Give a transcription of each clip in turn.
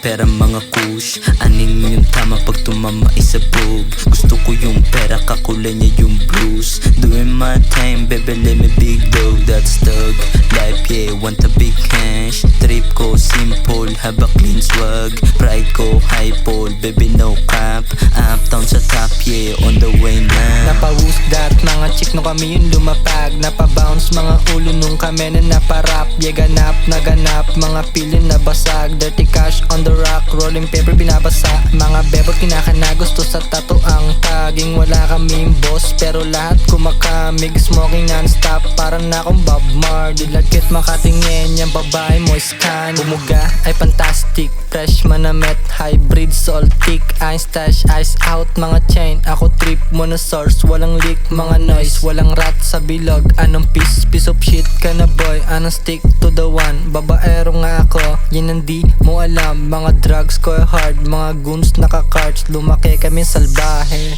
pera mga kush. Aning yung tama pag tumama isabog. Gusto ko yung pera, kakulay niya yung blues. Doing my time, baby let me big dog. That's thug life, yeah, want a big cash. Trip ko simple, haba clean swag. Pride ko high pole, baby no cap. Uptown sa top, yeah, on the way na. Napawus that, mga chick nung kami yung lumapag. Napabounce mga ulo nung kami na naparap. Yeah, ganap, naganap, mga pilin na basag. Dirty cash on the rock, rolling paper binabasa. Mga bebot kinakana, gusto sa tattoo ang taging. Wala kaming boss, pero lahat kumakamig. Smoking non-stop, parang na akong Bob Marley. Lagkit makatingin, yung babae mo scan. Bumuga ay fantastic, fresh manamet, hybrid, saltic. Ice stash, ice out, mga chain. Ako trip mo na source, walang leak, mga noise. Walang rat sa bilog, anong piece of shit ka na boy. Anong stick to the one, babaero nga ako. Yan ang di mo alam, mga drugs ko hard. Mga goons naka-cards, lumaki kami salbahe.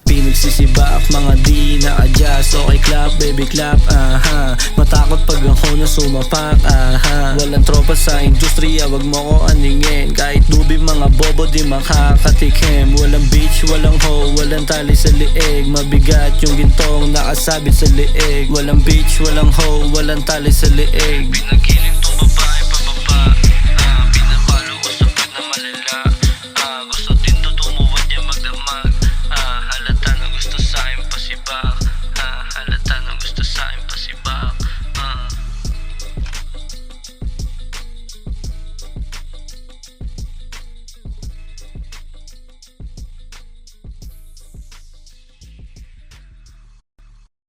Pinagsisibak, mga di na-adjust. Okay clap, baby clap, aha. Matakot pag ako na sumapak, aha. Walang tropa sa industriya, wag mo ko aningin. Kahit dubi mga bobo di makakatikim. Walang bitch, walang hoe, walang tali sa liig. Mabigat yung gintong nakasabit sa liig. Walang bitch, walang hoe, walang tali sa liig.